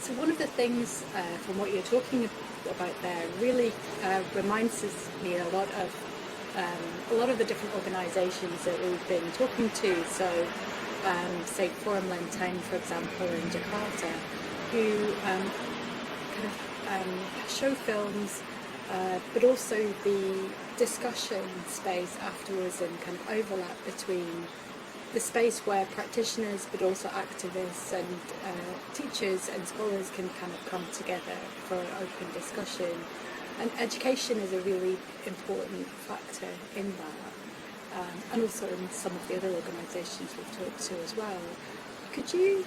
So one of the things from what you're talking about there really reminds me a lot of the different organisations that we've been talking to. So, say Forum Lenteng, for example, in Jakarta, who show films, but also the discussion space afterwards and kind of overlap between the space where practitioners but also activists and teachers and scholars can kind of come together for open discussion. And education is a really important factor in that, and also in some of the other organisations we've talked to as well. Could you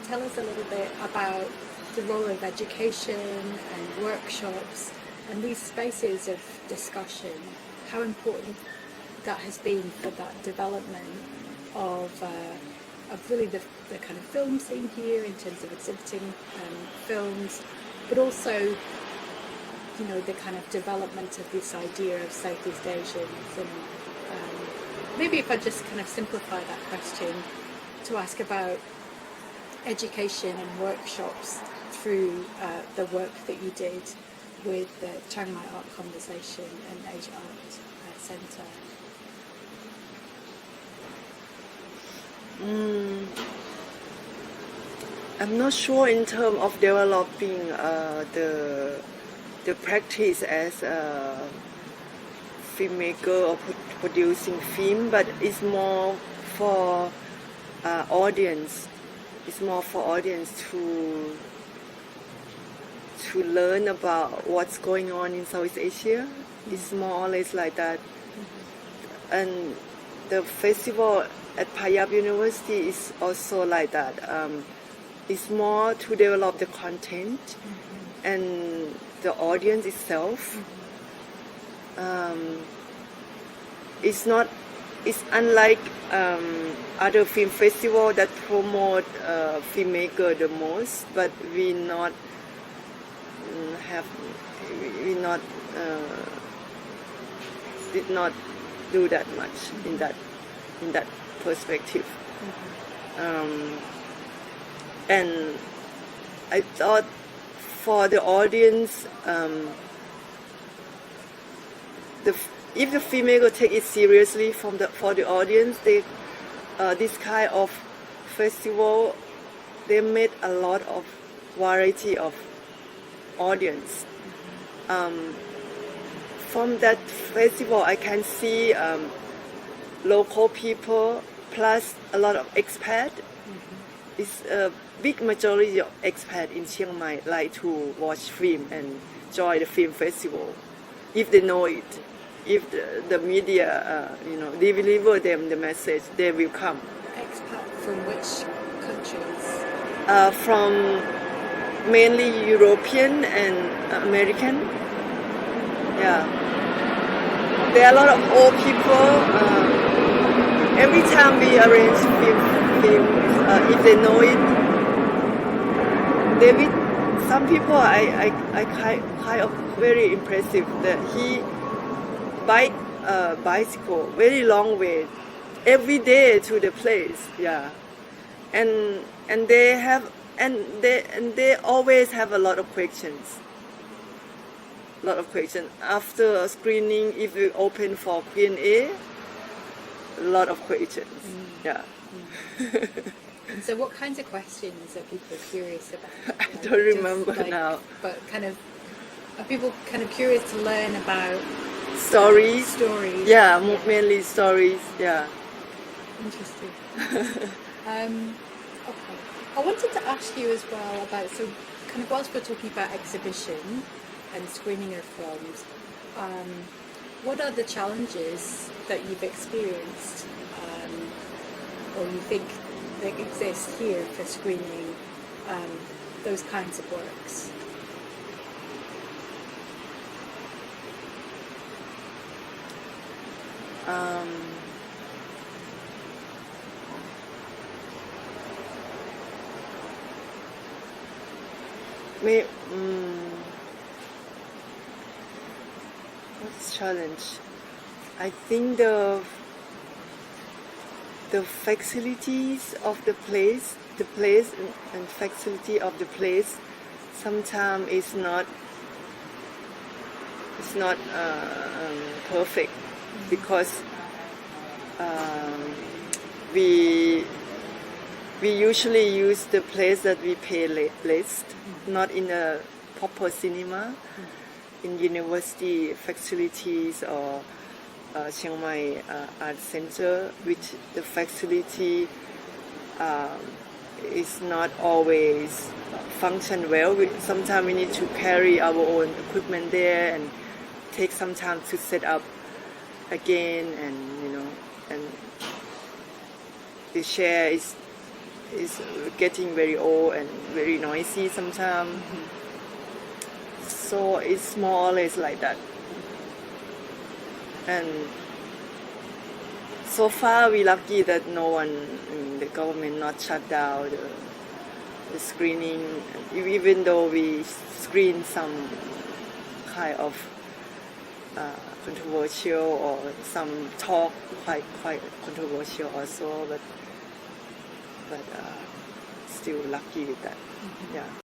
tell us a little bit about the role of education and workshops and these spaces of discussion, how important that has been for that development of really the kind of film scene here in terms of exhibiting films, but also, you know, the kind of development of this idea of Southeast Asians. And maybe if I just kind of simplify that question to ask about education and workshops through the work that you did with the Chiang Mai Art Conversation and Asia Art Centre. I'm not sure in terms of developing the practice as a filmmaker or producing film, but it's more for audience. It's more for audience to learn about what's going on in Southeast Asia. It's more or less like that. And the festival at Payap University is also like that. It's more to develop the content and the audience itself. It's unlike other film festival that promote filmmaker the most, but did not do that much in that perspective. And I thought for the audience, if the filmmaker take it seriously for the audience, this kind of festival, they made a lot of variety of audience. From that festival, I can see local people plus a lot of expat. It's a big majority of expat in Chiang Mai like to watch film and join the film festival if they know it. If the media, they deliver them the message, they will come. Expat from which countries? From mainly European and American. Yeah. There are a lot of old people. Every time we arrange films, if they know it, some people I kind of very impressive that he bike bicycle very long way every day to the place. Yeah, and they always have a lot of questions. After a screening, if we open for Q&A, a lot of questions. Yeah. And so what kinds of questions are people curious about? I don't remember now. But are people kind of curious to learn about stories? Yeah, mainly stories. Yeah. Interesting. Okay. I wanted to ask you as well about, so kind of whilst we're talking about exhibition and screening of films, what are the challenges that you've experienced or you think that exist here for screening those kinds of works? What's challenge? I think the facilities of the place and facility of the place sometimes is not perfect because we usually use the place that we pay less, not in a proper cinema, in university facilities or Chiang Mai Art Center, which the facility is not always function well. Sometimes we need to carry our own equipment there and take some time to set up again, and and the chair is getting very old and very noisy sometimes. So it's more or less like that. And so far we lucky that no one in the government not shut down the screening, even though we screen some kind of controversial or some talk quite controversial also, but still lucky with that. Yeah.